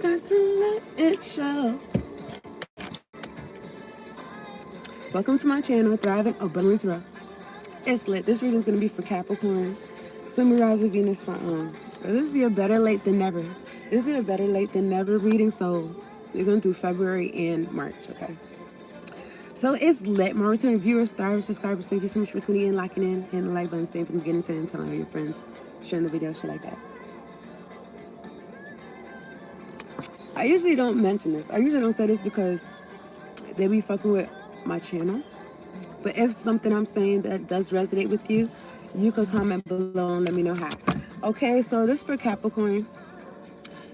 Got to let it show. Welcome to my channel, Thriving Abundance Row. It's lit. This reading is going to be for Capricorn, Sun, Rise, and Venus for this is your better late than never. This is your better late than never reading, so we're going to do February and March, okay? So it's lit. My returning viewers, stars, subscribers, thank you so much for tuning in, locking in, hitting the like button, staying from the beginning to the end, telling all your friends, sharing the video, shit like that. I usually don't mention this. I usually don't say this because they be fucking with my channel. But if something I'm saying that does resonate with you, you can comment below and let me know how. Okay, so this is for Capricorn.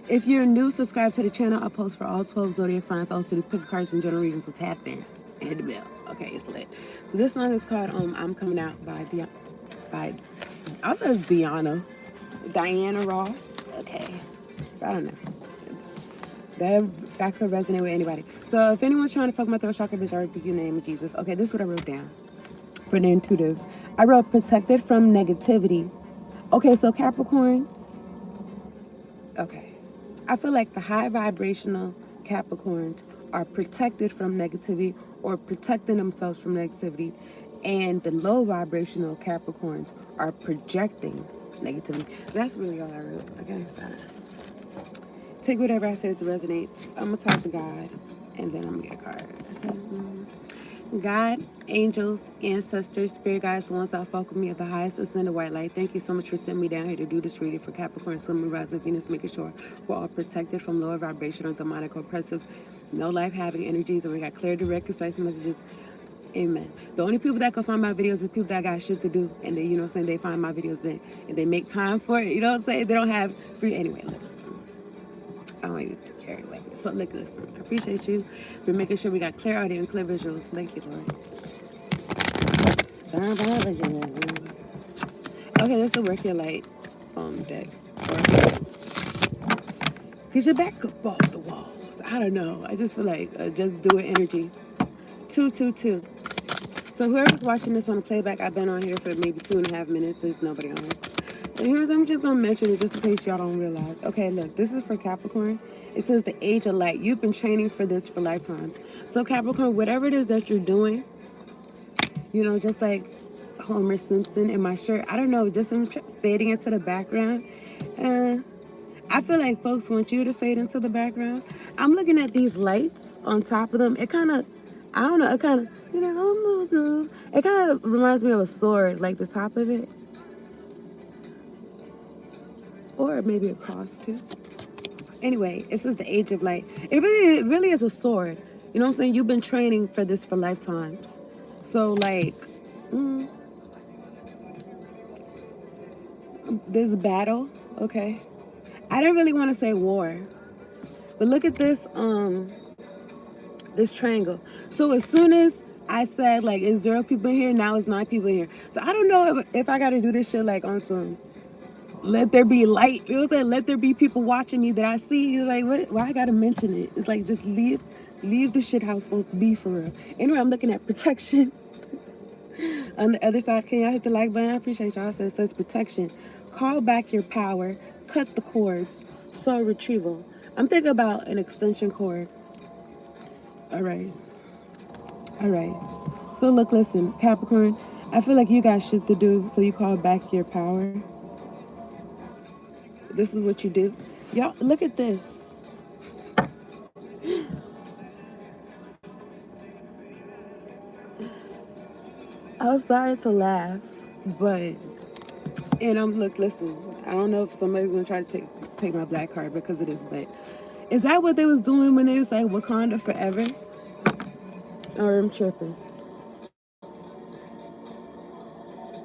If you're new, subscribe to the channel. I post for all 12 zodiac signs. I also do pick cards and general readings, so tap in and hit the bell. Okay, it's lit. So this song is called "I'm Coming Out" by I love Diana Ross. Okay, so I don't know. That could resonate with anybody. So if anyone's trying to fuck my throat chakra, bitch, I rebuke you in the name of Jesus. Okay, this is what I wrote down for the intuitives. I wrote protected from negativity. Okay, so Capricorn. Okay. I feel like the high vibrational Capricorns are protected from negativity or protecting themselves from negativity. And the low vibrational Capricorns are projecting negativity. That's really all I wrote. Okay, so take whatever I say as resonates. I'm going to talk to God, and then I'm going to get a card. God, angels, ancestors, spirit guides, the ones that fuck with me of the highest ascended white light. Thank you so much for sending me down here to do this reading for Capricorn, Sun, Moon, Rising, Venus, making sure we're all protected from lower vibrational, demonic, oppressive, no life-having energies, and we got clear, direct, concise messages. Amen. The only people that can find my videos is people that got shit to do, and they, you know what I'm saying, they find my videos then, and they make time for it, you know what I'm saying? They don't have free, anyway, look. I don't want to get too carried away. So look, listen, I appreciate you for making sure we got clear audio and clear visuals. Thank you, Lord. Okay, this will work your light deck. Because you're back up off the walls. I don't know. I just feel like just do it energy. 222. So whoever's watching this on the playback, I've been on here for maybe 2.5 minutes. There's nobody on here. And here's, I'm just going to mention it just in case y'all don't realize. Okay, look, this is for Capricorn. It says the age of light. You've been training for this for lifetimes. So Capricorn, whatever it is that you're doing, you know, just like Homer Simpson in my shirt, I don't know, just fading into the background. I feel like folks want you to fade into the background. I'm looking at these lights on top of them. It kind of, I don't know, it kind of, you know, it kind of reminds me of a sword, like the top of it. Or maybe a cross too. Anyway, it says the age of light. It really is a sword. You know what I'm saying? You've been training for this for lifetimes. So like, this battle, okay. I didn't really want to say war, but look at this this triangle. So as soon as I said like it's 0 people in here, now it's 9 people in here. So I don't know if I got to do this shit like on some let there be light. You know what I'm saying? Let there be people watching me that I see. You're like, what? Why I gotta mention it? It's like just leave the shit how it's supposed to be for real. Anyway, I'm looking at protection. On the other side, can y'all hit the like button? I appreciate y'all. So it says protection. Call back your power. Cut the cords. Soul retrieval. I'm thinking about an extension cord. All right. So look, listen, Capricorn. I feel like you got shit to do, so you call back your power. This is what you do. Y'all, look at this. I was sorry to laugh, but, and listen, I don't know if somebody's gonna try to take my black card because of this, but is that what they was doing when they was like Wakanda forever? Or I'm tripping?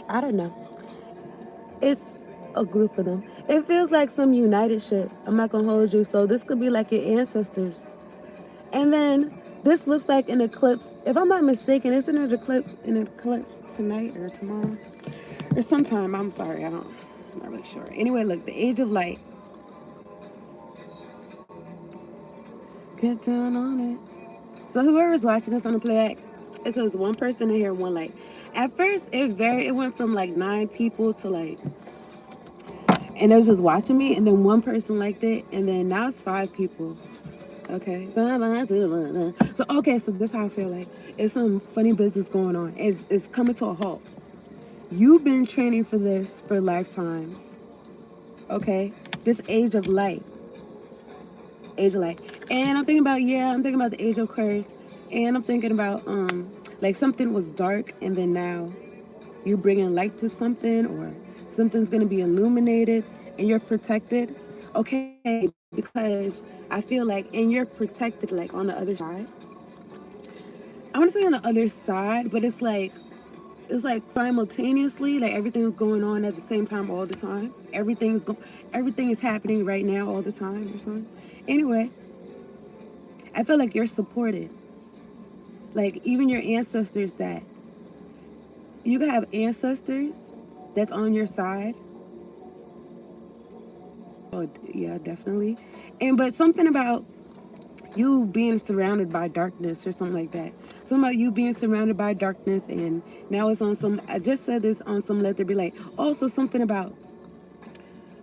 I don't know. It's a group of them. It feels like some united shit. I'm not gonna hold you. So this could be like your ancestors. And then this looks like an eclipse. If I'm not mistaken, isn't it an eclipse tonight or tomorrow? Or sometime. I'm sorry, I'm not really sure. Anyway, look, the age of light. Get down on it. So whoever's watching this on the playback, it says 1 person in here, 1 light. At first, it went from like 9 people to like, and they was just watching me, and then one person liked it, and then now it's 5 people. Okay. So okay, so this how I feel like it's some funny business going on. It's coming to a halt. You've been training for this for lifetimes. Okay? This age of light. Age of light. And I'm thinking about the age of Aquarius. And I'm thinking about like something was dark and then now you're bringing light to something, or something's going to be illuminated and you're protected. Okay, because I feel like, and you're protected like on the other side. I want to say on the other side, but it's like simultaneously, like everything's going on at the same time all the time. Everything is happening right now all the time or something. Anyway, I feel like you're supported. Like even your ancestors, that you could have ancestors that's on your side. Oh yeah, definitely. And but something about you being surrounded by darkness or something like that. Something about you being surrounded by darkness, and now it's on some. I just said this on some. Let there be light. Also something about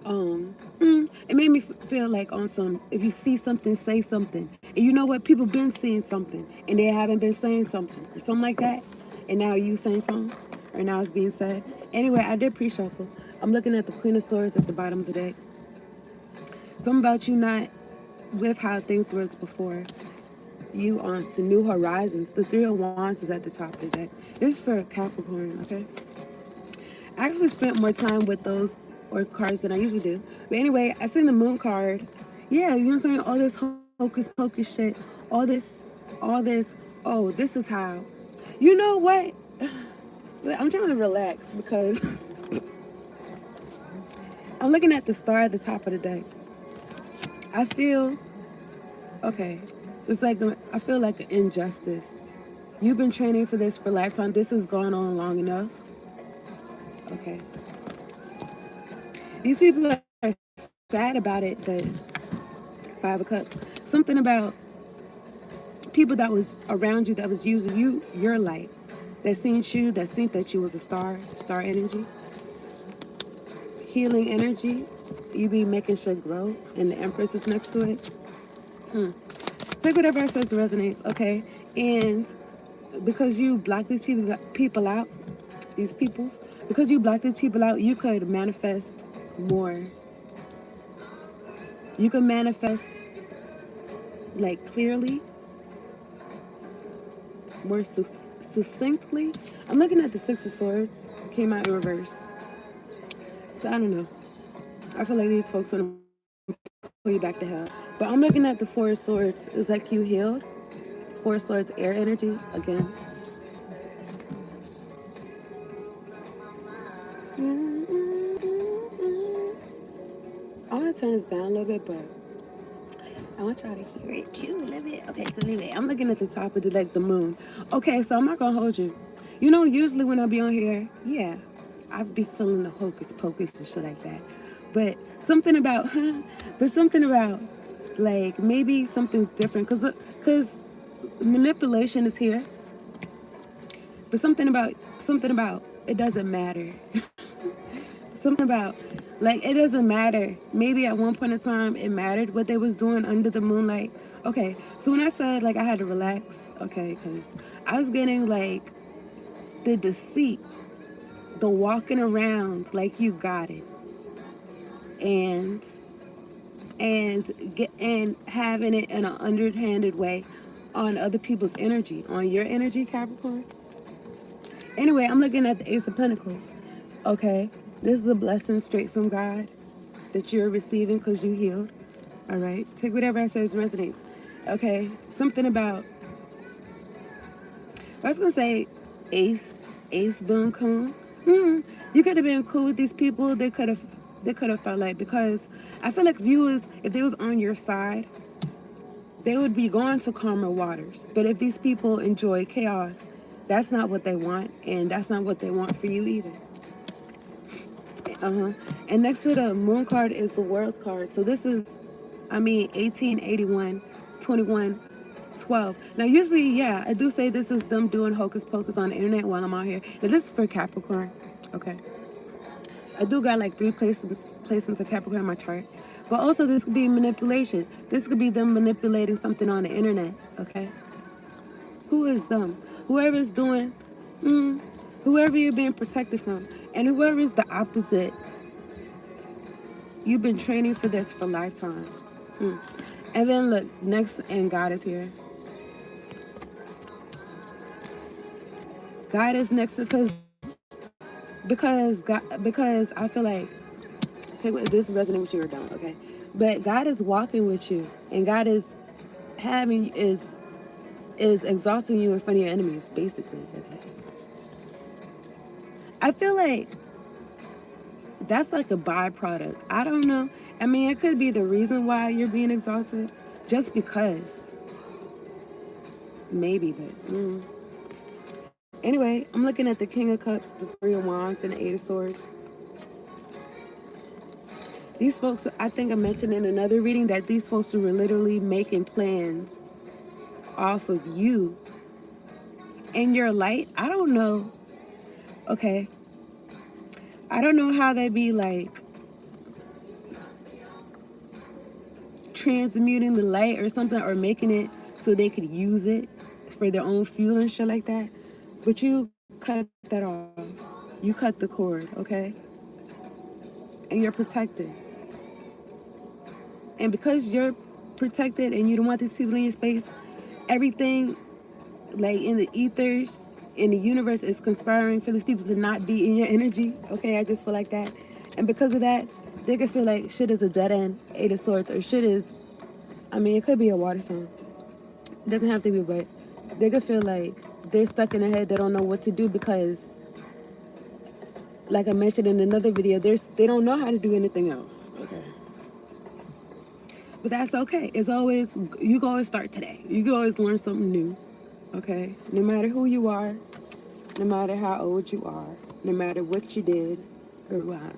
it made me feel like on some. If you see something, say something. And you know what? People been seeing something and they haven't been saying something or something like that. And now you saying something, or now it's being said. Anyway, I did pre-shuffle. I'm looking at the Queen of Swords at the bottom of the deck. Something about you not with how things was before. You on to new horizons. The Three of Wands is at the top of the deck. This is for Capricorn, okay? I actually spent more time with those or cards than I usually do. But anyway, I seen the Moon card. Yeah, you know what I'm saying? All this hocus pocus shit. All this. Oh, this is how. You know what? I'm trying to relax because I'm looking at the star at the top of the deck. I feel, okay, it's like, I feel like an injustice. You've been training for this for lifetime. This has gone on long enough. Okay. These people are sad about it, but Five of Cups. Something about people that was around you that was using your light, that seen you, that seen that you was a star energy, healing energy. You be making sure grow, and the Empress is next to it. Take whatever I says resonates, okay? And because you block these people out, because you block these people out, you could manifest more. You can manifest like clearly, more succinctly. I'm looking at the Six of Swords. Came out in reverse. So I don't know. I feel like these folks want to pull you back to hell. But I'm looking at the Four of Swords. It's like you healed. Four of Swords, air energy again. I want to turn this down a little bit, but I want y'all to hear it too a little bit. Okay, so anyway, I'm looking at the top of the moon. Okay, so I'm not gonna hold you. You know, usually when I be on here, yeah, I be feeling the hocus pocus and shit like that. But something about, like maybe something's different, cause manipulation is here. But something about it doesn't matter. Something about, like, it doesn't matter. Maybe at one point in time it mattered what they was doing under the moonlight. Okay, so when I said like I had to relax, okay, because I was getting like the deceit, the walking around like you got it, and having it in an underhanded way on other people's energy, on your energy, Capricorn. Anyway, I'm looking at the Ace of Pentacles. Okay, this is a blessing straight from God that you're receiving because you healed. All right, take whatever I say resonates. Okay, something about, I was gonna say ace boom coon. You could have been cool with these people. They could have felt like, because I feel like viewers, if they was on your side, they would be going to calmer waters. But if these people enjoy chaos, that's not what they want, and that's not what they want for you either. And next to the moon card is the world's card. So this is, 1881, 21, 12. Now, usually, yeah, I do say this is them doing hocus pocus on the internet while I'm out here. But this is for Capricorn, okay? I do got like 3 placements of Capricorn in my chart. But also this could be manipulation. This could be them manipulating something on the internet, okay? Who is them? Whoever is doing, whoever you're being protected from. And whoever is the opposite, you've been training for this for lifetimes. And then look, next, and God is here. God is next because I feel like, take what this resonate with you or don't, okay? But God is walking with you, and God is exalting you in front of your enemies, basically. Okay? I feel like that's like a byproduct. I don't know. I mean, it could be the reason why you're being exalted, just because. Maybe, but anyway, I'm looking at the King of Cups, the Three of Wands, and the Eight of Swords. These folks, I think I mentioned in another reading that these folks were literally making plans off of you and your light. I don't know. Okay. I don't know how they be like transmuting the light or something, or making it so they could use it for their own fuel and shit like that. But you cut that off. You cut the cord, okay? And you're protected. And because you're protected and you don't want these people in your space, everything like in the ethers, in the universe, is conspiring for these people to not be in your energy. Okay, I just feel like that. And because of that, they could feel like shit is a dead end, Eight of Swords, or shit is, I mean, it could be a water sign. It doesn't have to be, but they could feel like they're stuck in their head. They don't know what to do because, like I mentioned in another video, they don't know how to do anything else. Okay. But that's okay. It's always, you can always start today. You can always learn something new. Okay? No matter who you are, no matter how old you are, no matter what you did or what.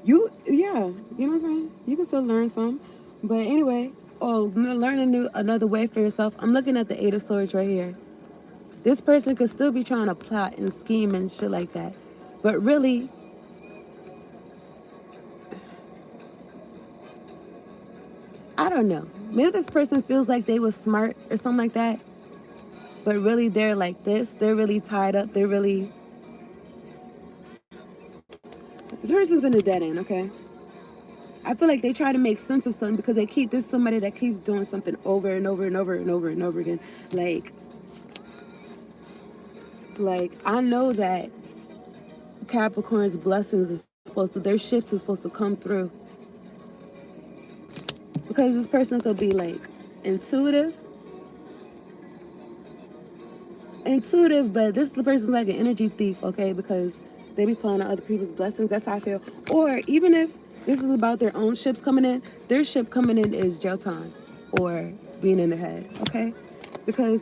You know what I'm saying? You can still learn some. But anyway, learn another way for yourself. I'm looking at the Eight of Swords right here. This person could still be trying to plot and scheme and shit like that. But really, I don't know. Maybe this person feels like they was smart or something like that. But really, they're like this. They're really tied up. This person's in a dead end, okay? I feel like they try to make sense of something because there's somebody that keeps doing something over and over and over and over and over again. Like I know that Capricorn's blessings their shifts is supposed to come through. Because this person could be like intuitive, but this the person's like an energy thief, okay? Because they be playing on other people's blessings. That's how I feel. Or even if this is about their own ships coming in, their ship coming in is jail time or being in their head, okay? Because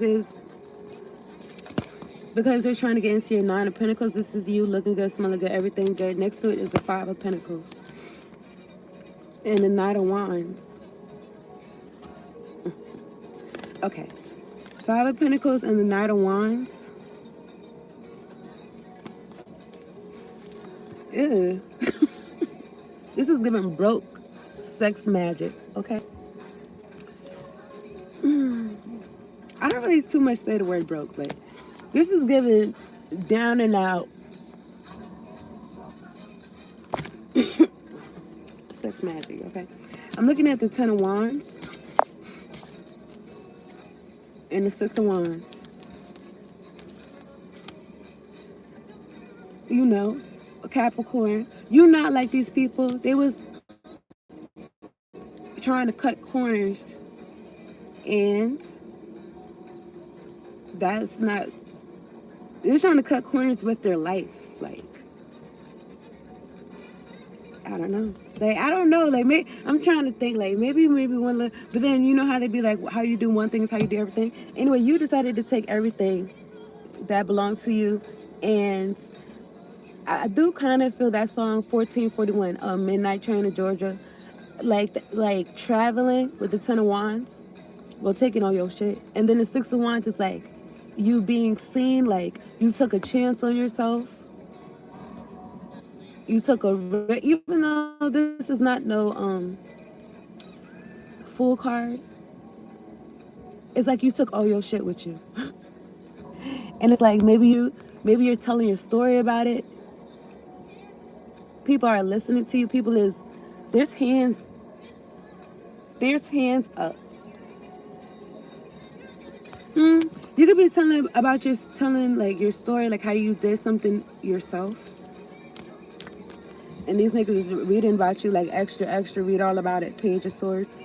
they're trying to get into your Nine of Pentacles. This is you looking good, smelling good, everything good. Next to it is the Five of Pentacles and the Knight of Wands. Okay. Five of Pentacles and the Knight of Wands. Ew. This is giving broke sex magic, okay? I don't really too much say the word broke, but this is giving down and out sex magic, okay? I'm looking at the Ten of Wands and the Six of Wands. You know, Capricorn, you're not like these people. They was trying to cut corners, and that's not, they're trying to cut corners with their life. Like, I don't know. I'm trying to think, like, maybe one little, but then you know how they be like, how you do one thing is how you do everything. Anyway, you decided to take everything that belongs to you, and I do kind of feel that song 1441, Midnight Train to Georgia, like traveling with the Ten of Wands, well, taking all your shit, and then the Six of Wands is like you being seen, like you took a chance on yourself. you took even though this is not no full card, it's like you took all your shit with you. And it's like maybe you're telling your story about it. People are listening to you. There's hands up. You could be telling like your story, like how you did something yourself. And these niggas is reading about you like extra, read all about it, Page of Swords.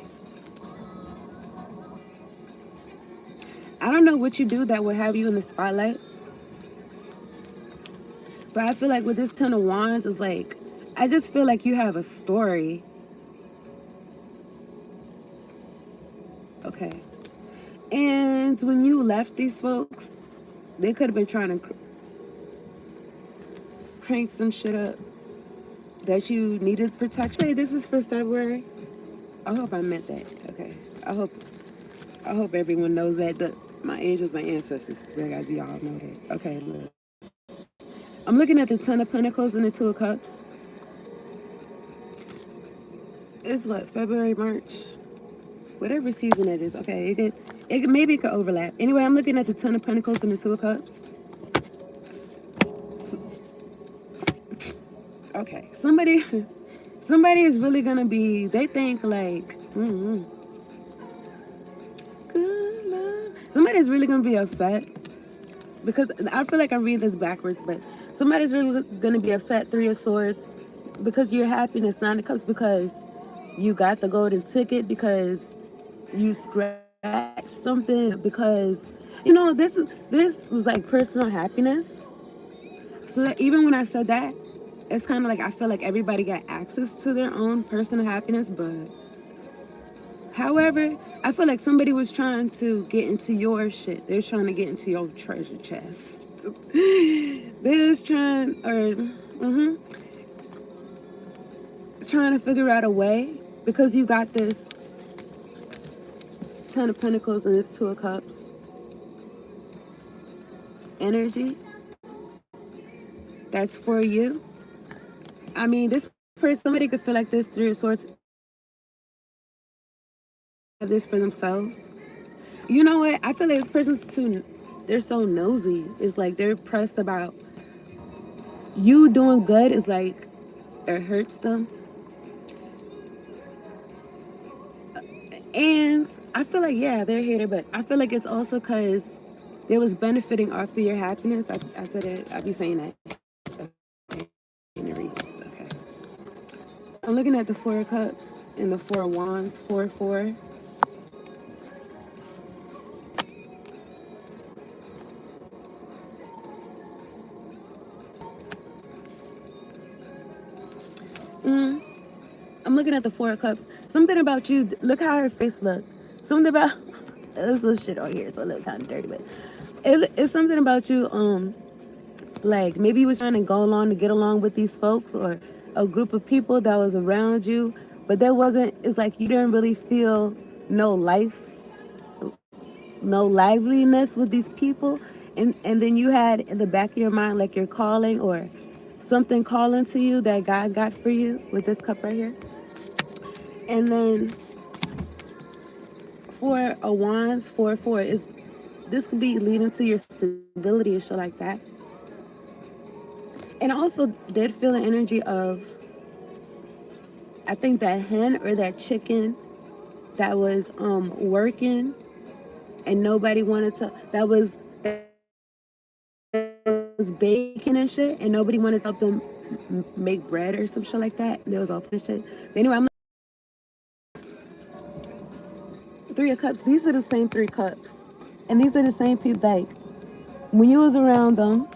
I don't know what you do that would have you in the spotlight. But I feel like with this Ten of Wands, it's like, I just feel like you have a story. Okay. And when you left these folks, they could have been trying to crank some shit up that you needed protection. Say this is for February. I hope I meant that. Okay. I hope everyone knows that. My angels, my ancestors, guys, y'all know that. Okay, look. I'm looking at the Ten of Pentacles and the Two of Cups. It's what, February, March? Whatever season it is. Okay, maybe it could overlap. Anyway, I'm looking at the Ten of Pentacles and the Two of Cups. Okay, somebody is really gonna be, they think like, good love. Somebody's really gonna be upset because I feel like I'm reading this backwards, but somebody's really gonna be upset, Three of Swords, because your happiness, Nine of Cups, because you got the golden ticket, because you scratched something, because this is like personal happiness. So that even when I said that, it's kind of like I feel like everybody got access to their own personal happiness, but however, I feel like somebody was trying to get into your shit. They're trying to get into your treasure chest. They was trying to figure out a way, because you got this Ten of Pentacles and this Two of Cups energy that's for you. I mean, this person, somebody could feel like this Three of Swords have this for themselves. You know what? I feel like this person's they're so nosy. It's like they're pressed about you doing good. It's like it hurts them. And I feel like, yeah, they're a hater, but I feel like it's also because they was benefiting off of your happiness. I said it. I be saying that. Okay. I'm looking at the Four of Cups and the Four of Wands, 4-4. I'm looking at the Four of Cups. Something about you. Look how her face looked. Something about there's some shit on here, so it looks kind of dirty, but it's something about you. Like maybe you was trying to go along to get along with these folks or a group of people that was around you, but there wasn't. It's like you didn't really feel no liveliness with these people, and then you had in the back of your mind like you're calling or something calling to you that God got for you with this cup right here. And then Four of Wands, 4-4 this could be leading to your stability and shit like that. And I also did feel an energy of, I think that hen or that chicken that was working and nobody wanted to, that was baking and shit, and nobody wanted to help them make bread or some shit like that. There was all kind of shit. But anyway, I'm Three of Cups. These are the same Three Cups, and these are the same people. Like when you was around them,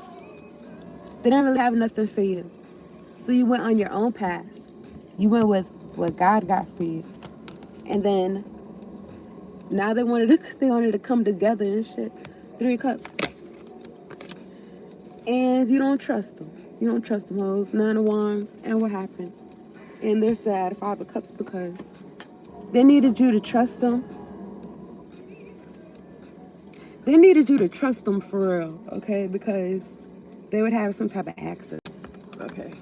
they didn't really have nothing for you, so you went on your own path. You went with what God got for you, and then now they wanted to come together and shit. Three of Cups, and you don't trust them. You don't trust them hoes. Nine of Wands, and what happened? And they're sad. Five of Cups, because they needed you to trust them. They needed you to trust them for real, okay? Because they would have some type of access, okay?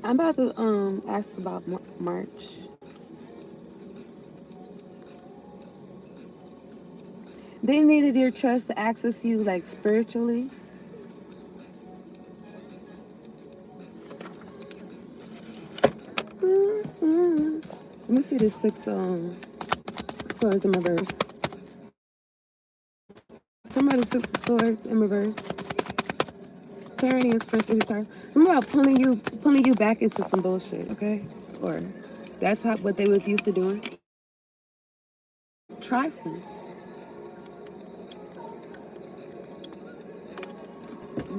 I'm about to ask about March. They needed your trust to access you like spiritually. Let me see the six swords in reverse. Somebody six of swords in reverse. Clarity and express time. Something about pulling you back into some bullshit, okay? Or that's what they was used to doing. Trifling.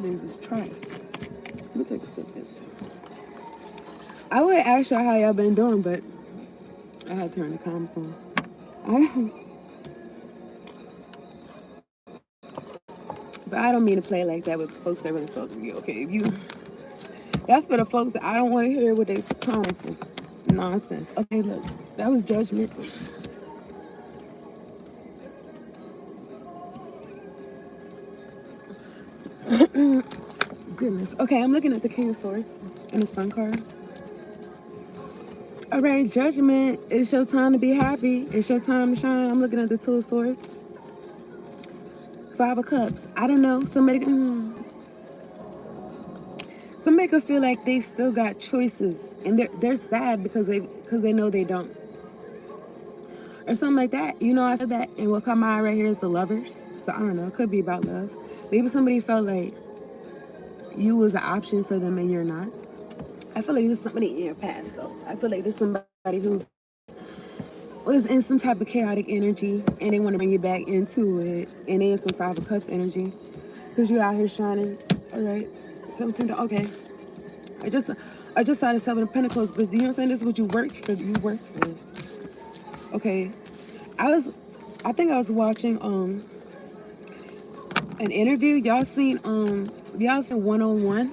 This is trifling. Let me take a sip of this. I would ask y'all how y'all been doing, but I had to turn the comments on. But I don't mean to play like that with folks that really fuck with you. Okay, if you, that's for the folks that I don't want to hear what they commenting. Nonsense. Okay, look, that was judgmental. Goodness. Okay, I'm looking at the King of Swords and the Sun card. All right, Judgment. It's your time to be happy. It's your time to shine. I'm looking at the Two of Swords. Five of Cups. I don't know. Somebody could feel like they still got choices, and they're sad because they know they don't, or something like that. You know, I said that, and what caught my eye right here is the Lovers. So I don't know. It could be about love. Maybe somebody felt like you was an option for them and you're not. I feel like there's somebody in your past though. I feel like there's somebody who was in some type of chaotic energy and they want to bring you back into it, and they in some Five of Cups energy because you out here shining. All right, 17. Okay, I just saw the Seven of Pentacles, but you know what I'm saying? This is what you worked for. You worked for this. Okay, I think I was watching an interview. Y'all seen 101?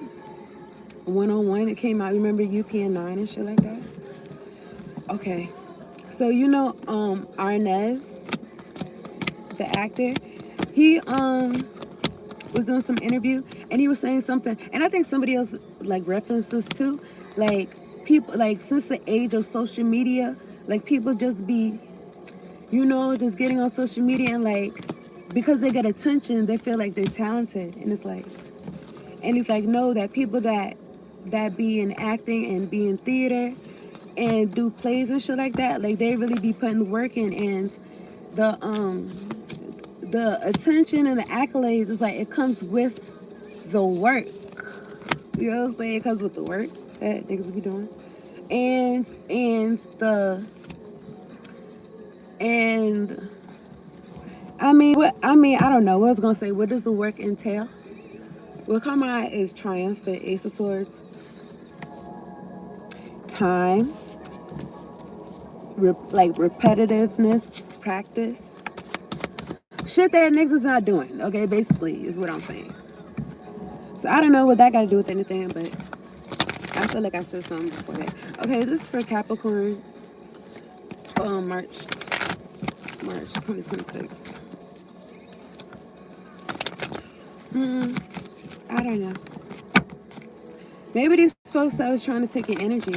101. It came out. Remember UPN 9 and shit like that. Okay. So you know Arnez, the actor, he was doing some interview and he was saying something, and I think somebody else like references too, like people like since the age of social media, like people just be, you know, just getting on social media and like because they get attention, they feel like they're talented, and it's like no, that people that be in acting and be in theater and do plays and shit like that, like they really be putting the work in, and the attention and the accolades is like it comes with the work. You know what I'm saying? It comes with the work that niggas be doing, and I don't know what I was gonna say. What does the work entail? What come out is triumphant, Ace of Swords, time, repetitiveness, practice, shit that niggas is not doing. Okay, basically is what I'm saying. So I don't know what that got to do with anything, but I feel like I said something before that. Okay, this is for Capricorn. March 2026. I don't know. Maybe these folks that was trying to take your energy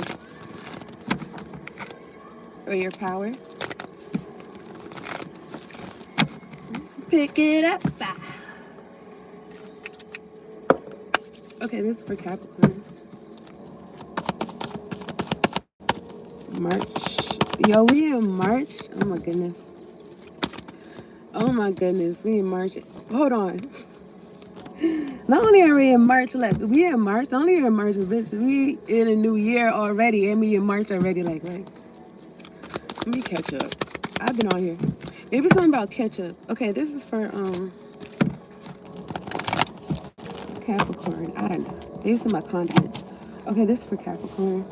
or your power. Pick it up. Okay, this is for Capricorn. March. Yo, we in March? Oh my goodness. Oh my goodness. We in March. Hold on. Not only are we in March, we in March. Not only are we in March, bitch, we in a new year already, and we in March already. Like, let me catch up. I've been on here. Maybe something about catch up. Okay, this is for Capricorn. I don't know. Maybe some of my confidence. Okay, this is for Capricorn.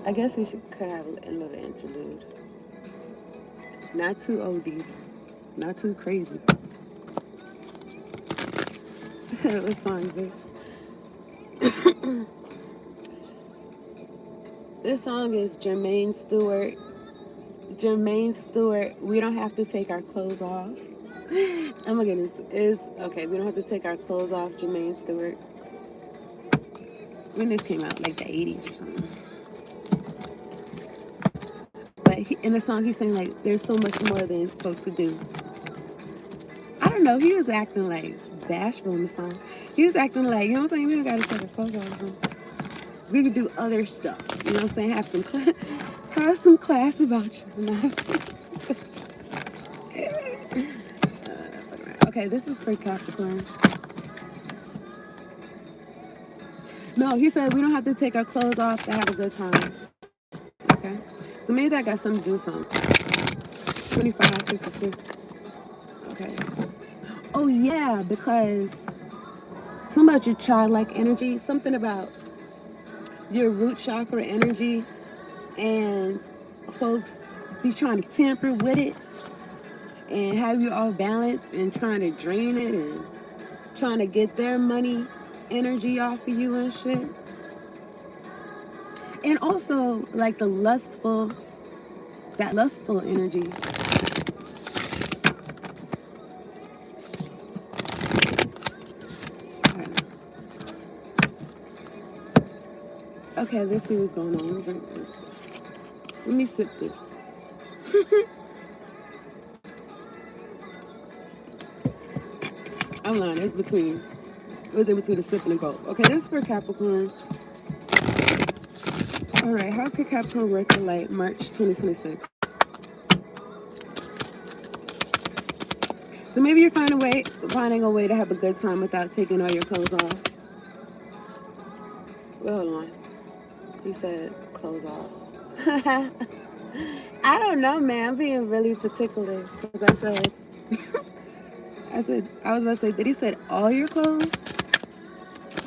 I guess we could have a little interlude. Not too OD. Not too crazy. What song is this? This song is Jermaine Stewart, Jermaine Stewart, we don't have to take our clothes off. Oh my goodness. It's okay. We don't have to take our clothes off. Jermaine Stewart. When this came out, like the 80s or something. But in the song, he's saying like, "There's so much more than folks could do." I don't know. He was acting like bashful in the song. He was acting like, you know what I'm saying? We don't gotta take our clothes off. We could do other stuff. You know what I'm saying? Have some class about you. Okay, this is for Capricorn. No, he said we don't have to take our clothes off to have a good time. Okay? So maybe that got something to do with something. 25, 52. Okay. Oh, yeah, because something about your childlike energy, something about your root chakra energy, and folks be trying to tamper with it and have you off balance and trying to drain it and trying to get their money energy off of you and shit. And also like that lustful energy. Okay, let's see what's going on. Let me sip this. I'm lying. It was in between a sip and a gulp. Okay, this is for Capricorn. All right, how could Capricorn work in light March 2026? So maybe you're finding a way to have a good time without taking all your clothes off. Well, hold on. He said clothes off. I don't know, man. I'm being really particular because I was about to say, did he say all your clothes?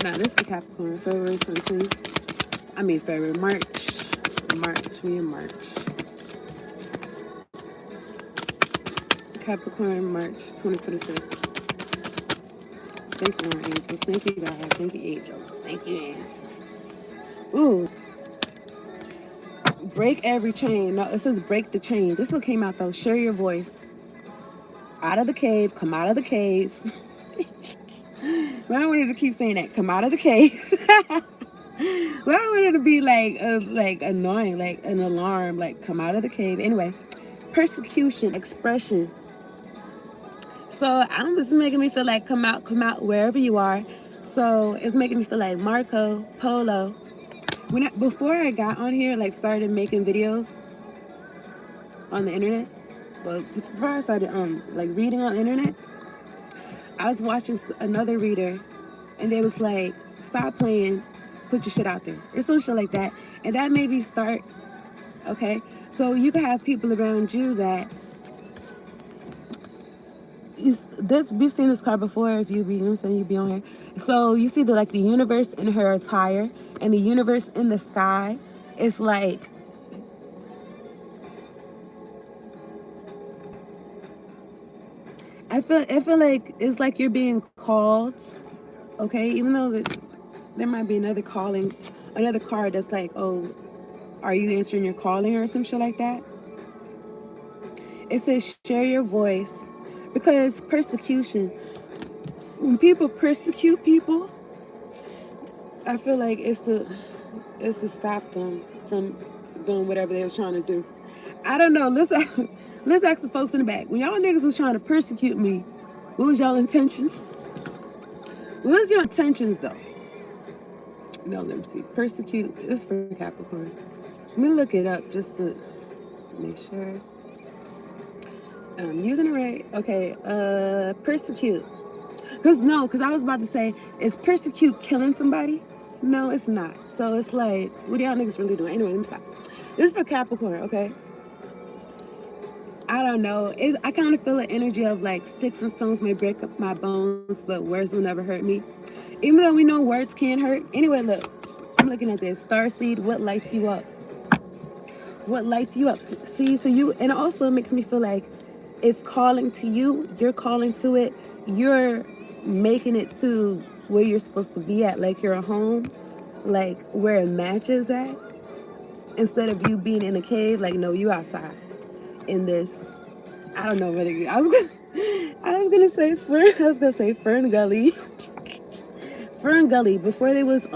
Nah, this for Capricorn, February 2020. I mean February, March. We in March. Capricorn, March 2026. Thank you, angels. Thank you, God. Thank you, angels. Thank you, ancestors. Ooh. Break every chain. No, it says break the chain. This one came out though. Share your voice. Out of the cave. Come out of the cave. Well, I wanted to keep saying that. Come out of the cave. Well, I wanted to be like annoying, like an alarm, like come out of the cave. Anyway, persecution, expression. So it's making me feel like come out wherever you are. So it's making me feel like Marco Polo. Before I got on here, like started making videos on the internet. Well, before I started like reading on the internet, I was watching another reader, and they was like, "Stop playing, put your shit out there," or some shit like that, and that made me start. Okay, so you can have people around you that we've seen this card before. If you be, you know what I'm saying, you be on here. So you see the universe in her attire and the universe in the sky. It's like I feel like it's like you're being called. Okay, even though there might be another card that's like, oh, are you answering your calling or some shit like that? It says share your voice, because persecution. When people persecute people, I feel like it's to stop them from doing whatever they were trying to do. I don't know. Let's ask the folks in the back. When y'all niggas was trying to persecute me, what was y'all intentions? What was your intentions though? No, let me see. Persecute. This for Capricorn. Let me look it up just to make sure I'm using it right. Okay. Persecute. Because I was about to say, is persecute killing somebody? No, it's not. So it's like, what are y'all niggas really doing? Anyway, let me stop. This is for Capricorn, okay? I don't know. I kind of feel an energy of like sticks and stones may break up my bones, but words will never hurt me. Even though we know words can hurt. Anyway, look. I'm looking at this. Starseed, what lights you up? What lights you up? See, so you, and it also makes me feel like it's calling to you. You're calling to it. You're making it to where you're supposed to be at, like your home, like where it matches at, instead of you being in a cave. Like, no, you outside. in this. I don't know whether I was gonna say Fern Gully. Fern Gully, before they was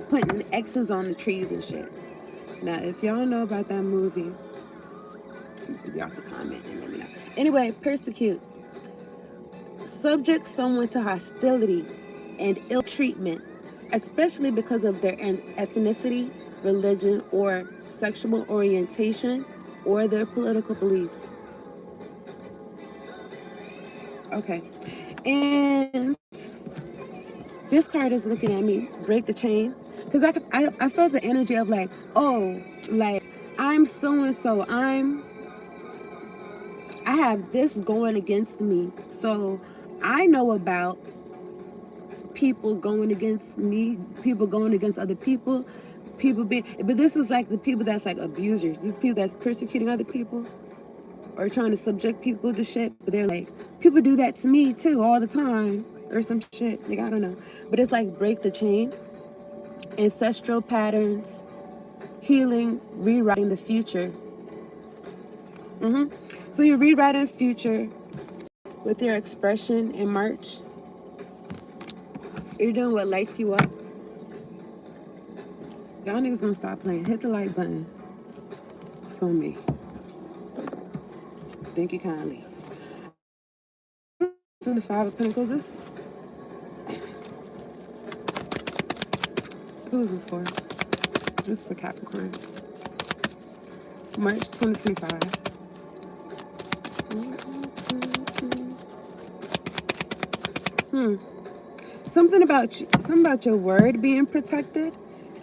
putting X's on the trees and shit. Now, if y'all know about that movie, y'all can comment and let me know. Anyway, persecute. Subject someone to hostility and ill treatment, especially because of their ethnicity, religion, or sexual orientation, or their political beliefs. Okay. And this card is looking at me, break the chain. Because I felt the energy of like, oh, like, I'm so-and-so. I have this going against me. So I know about people going against me, people going against other people, but this is like the people that's like abusers. This is people that's persecuting other people or trying to subject people to shit. But they're like, people do that to me too all the time or some shit. Like, I don't know. But it's like break the chain, ancestral patterns, healing, rewriting the future. So you're rewriting the future with your expression in March. You're doing what lights you up. Y'all niggas gonna stop playing. Hit the like button for me. Thank you kindly. So the Five of Pentacles, who is this for? This is for Capricorn. March 2025. Something about your word being protected.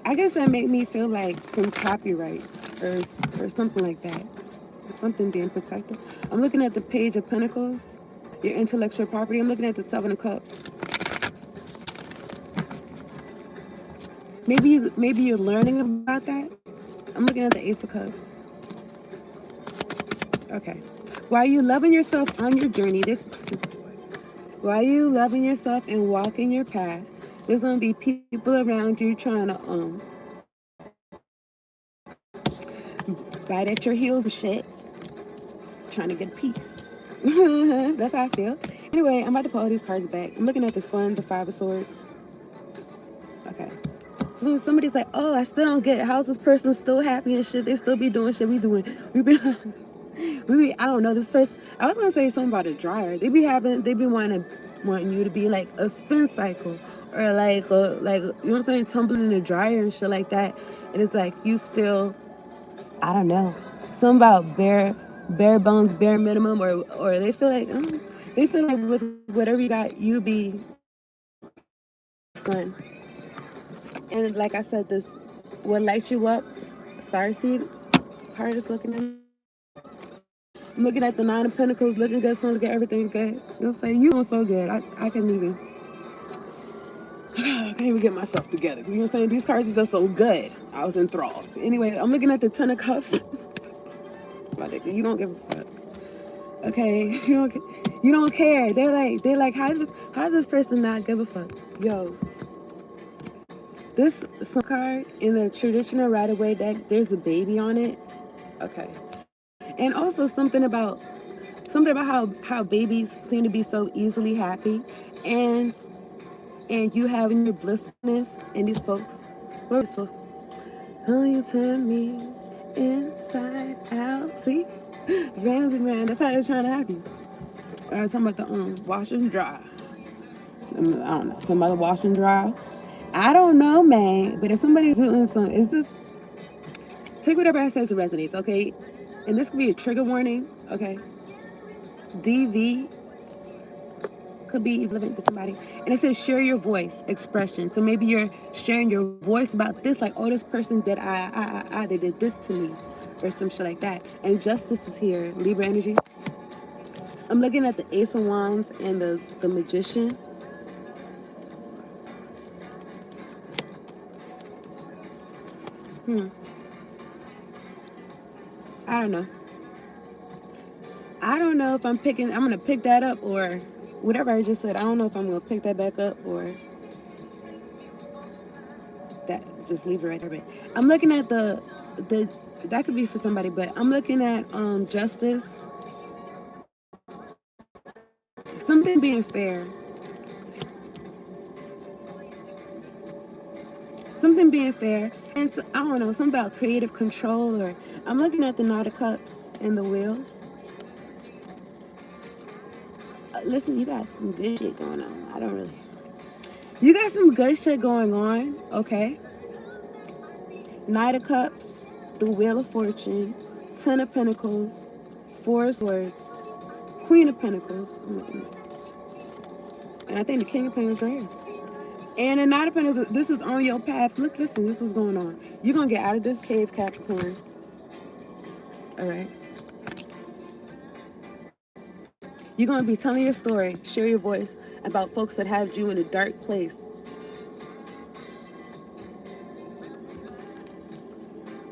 I guess that made me feel like some copyright or something like that. Something being protected. I'm looking at the Page of Pentacles, your intellectual property. I'm looking at the Seven of Cups. Maybe you're learning about that. I'm looking at the Ace of Cups. Okay. While you loving yourself on your journey, while you loving yourself and walking your path, there's gonna be people around you trying to bite at your heels and shit, trying to get a piece. That's how I feel. Anyway, I'm about to pull all these cards back. I'm looking at the Sun, the Five of Swords. Okay. So when somebody's like, oh, I still don't get it. How's this person still happy and shit? They still be doing shit we doing. I don't know, this person. I was gonna say something about a dryer. They be wanting you to be like a spin cycle or like you know what I'm saying, tumbling in the dryer and shit like that. And it's like you still, I don't know, something about bare bones, bare minimum, or they feel like with whatever you got, you be sun. And like I said, this what lights you up, starseed card is looking at me. I'm looking at the Nine of Pentacles, looking good, so look at everything good. You'll say, you doing so good. I can't even get myself together. You know what I'm saying? These cards are just so good. I was enthralled. Anyway, I'm looking at the Ten of Cups. You don't give a fuck. Okay, you don't care. They're like, how does this person not give a fuck? Yo, this card in the traditional Rider-Waite deck, there's a baby on it. Okay, and also something about how babies seem to be so easily happy, and you having your blissfulness, and these folks, what are these folks? Oh, you turn me inside out. See, rounds and rounds. That's how they're trying to have you. I was talking about the wash and dry. I don't know. Somebody wash and dry. I don't know, man. But if somebody's doing something, it's just take whatever I says resonates, okay? And this could be a trigger warning, okay? DV could be relevant to somebody. And it says share your voice, expression. So maybe you're sharing your voice about this, like, oh, this person did they did this to me, or some shit like that. And justice is here, Libra energy. I'm looking at the Ace of Wands and the Magician. I don't know if I'm going to pick that up or whatever I just said. I don't know if I'm going to pick that back up or that, just leave it right there. I'm looking at the That could be for somebody, but I'm looking at justice, something being fair, and so, I don't know, something about creative control. Or I'm looking at the Knight of Cups and the Wheel. Listen, you got some good shit going on. You got some good shit going on, okay? Knight of Cups, the Wheel of Fortune, Ten of Pentacles, Four of Swords, Queen of Pentacles. Oh my goodness. And I think the King of Pentacles right here. And the Knight of Pentacles, this is on your path. Look, listen, this is what's going on. You're going to get out of this cave, Capricorn. All right? You're going to be telling your story, share your voice about folks that had you in a dark place.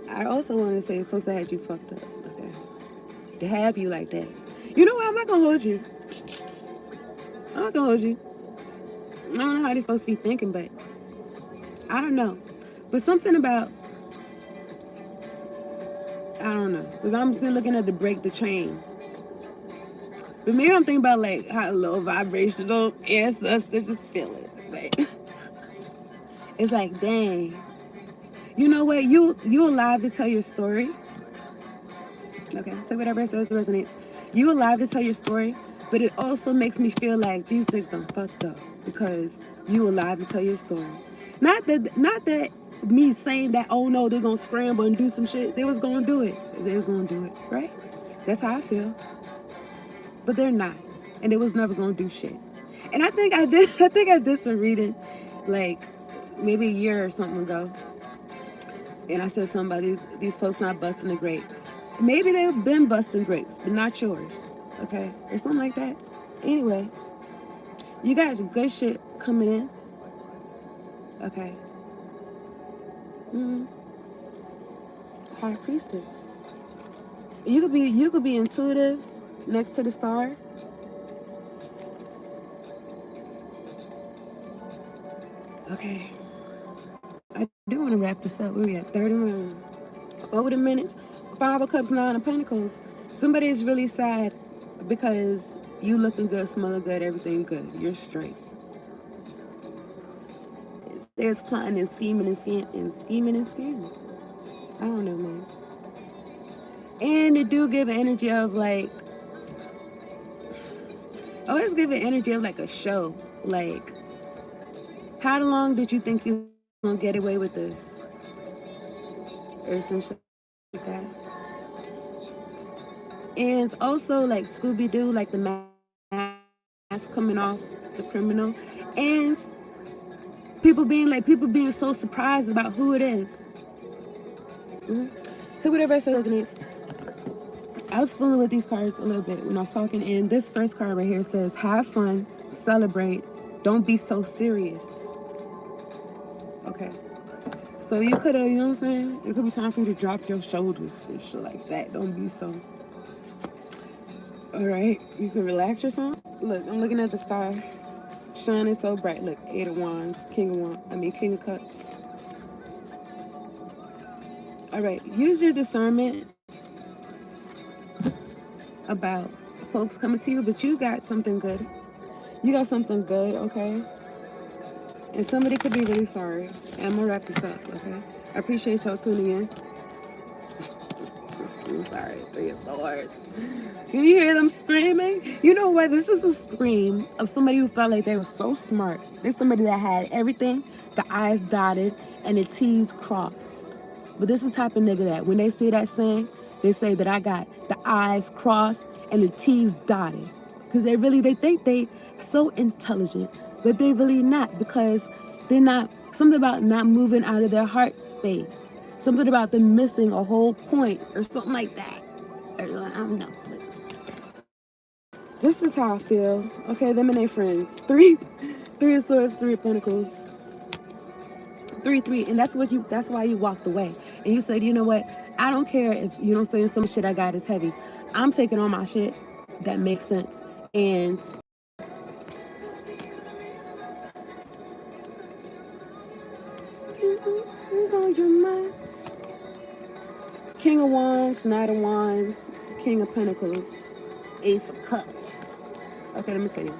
I also want to say folks that had you fucked up. Okay? To have you like that. You know what? I'm not going to hold you. I'm not going to hold you. I don't know how these folks be thinking, but I don't know. But something about, I don't know. Because I'm still looking at the break the chain. But maybe I'm thinking about like how low vibrational ancestor just feel it. Like, it's like, dang. You know what? You alive to tell your story. Okay, take whatever it says resonates. You alive to tell your story, but it also makes me feel like these things done fucked up because you alive to tell your story. Not that me saying that, oh no, they're gonna scramble and do some shit. They was gonna do it. They was gonna do it, right? That's how I feel. But they're not. And they was never gonna do shit. And I think I did some reading like maybe a year or something ago. And I said something about these folks not busting a grape. Maybe they've been busting grapes, but not yours. Okay? Or something like that. Anyway, you got good shit coming in. Okay. High Priestess. You could be intuitive next to the star. Okay. I do want to wrap this up. Where we at? 30 over the minutes. 5 of Cups, 9 of Pentacles. Somebody is really sad because you looking good, smelling good, everything good. You're straight. There's plotting and scheming and scheming. I don't know, man. And it do give an energy of like, always give an energy of like a show. Like, how long did you think you were gonna get away with this? Or some shit like that. And also like Scooby-Doo, like the mask coming off the criminal. And people being so surprised about who it is. So whatever resonates. I was fooling with these cards a little bit when I was talking, and this first card right here says, have fun, celebrate, don't be so serious. Okay. So you could have, you know what I'm saying? It could be time for you to drop your shoulders and shit like that. Don't be so. All right. You can relax yourself. Look, I'm looking at the star. Shining so bright. Look, 8 of Wands, King of Cups. All right. Use your discernment about folks coming to you, but you got something good. You got something good, okay? And somebody could be really sorry. And I'm gonna wrap this up, okay? I appreciate y'all tuning in. I'm sorry, 3 of Swords. Can you hear them screaming? You know what? This is a scream of somebody who felt like they were so smart. There's somebody that had everything, the I's dotted and the T's crossed. But this is the type of nigga that when they say that saying, they say that I got the I's crossed and the T's dotted. Because they think they so intelligent, but they're really not, because they're not, something about not moving out of their heart space. Something about them missing a whole point or something like that. Or, I don't know. This is how I feel. Okay, them and their friends. 3 of Swords, 3 of Pentacles. 3. And that's why you walked away. And you said, you know what? I don't care if you don't say some shit I got is heavy. I'm taking all my shit that makes sense. And who's on your mind? King of Wands, Knight of Wands, King of Pentacles, Ace of Cups. Okay, let me tell you.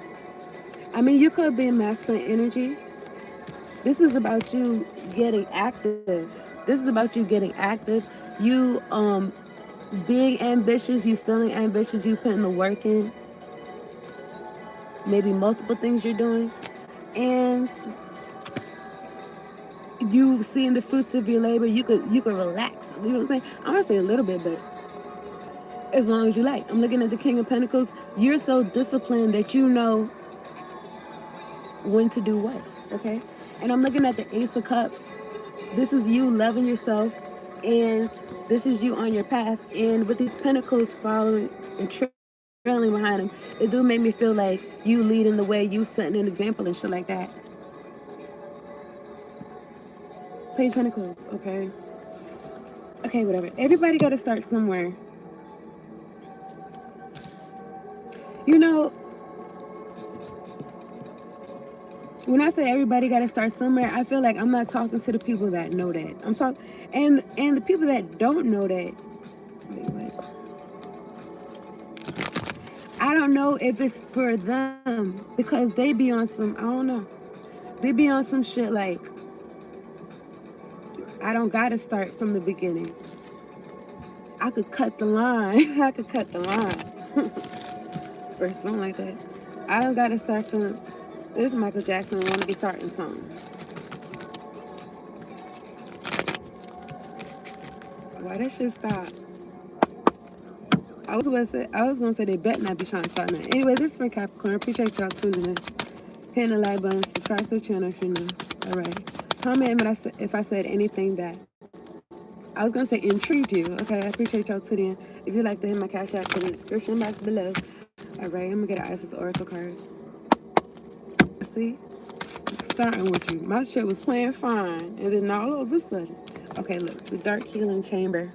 I mean, you could be in masculine energy. This is about you getting active. This is about you getting active. You being ambitious, you feeling ambitious, you putting the work in. Maybe multiple things you're doing. And you seeing the fruits of your labor, you could relax. You know what I'm saying? I'm gonna say a little bit, but as long as you like. I'm looking at the King of Pentacles. You're so disciplined that you know when to do what, okay? And I'm looking at the Ace of Cups. This is you loving yourself, and this is you on your path. And with these pentacles following and trailing behind them, it do make me feel like you leading the way, you setting an example and shit like that. Page Pentacles, okay? Okay, whatever. Everybody got to start somewhere. You know, when I say everybody got to start somewhere, I feel like I'm not talking to the people that know that. I'm talking, and the people that don't know that. Wait. I don't know if it's for them because they be on some, I don't know. They be on some shit like, I don't got to start from the beginning. I could cut the line. I could cut the line. Or something like that. I don't got to start from, this Michael Jackson want to be starting something. Why that shit stop? I was gonna say they better not be trying to start nothing. Anyway, this is for Capricorn. I appreciate y'all tuning in. Hitting the like button, subscribe to the channel if you're new. Alright. Comment if I said anything that I was gonna say intrigued you. Okay, I appreciate y'all tuning in. If you'd like to hit my cash app in the description box below. Alright, I'm gonna get an Isis Oracle card. See? Starting with you. My shit was playing fine, and then all of a sudden. Okay, look, the Dark Healing Chamber.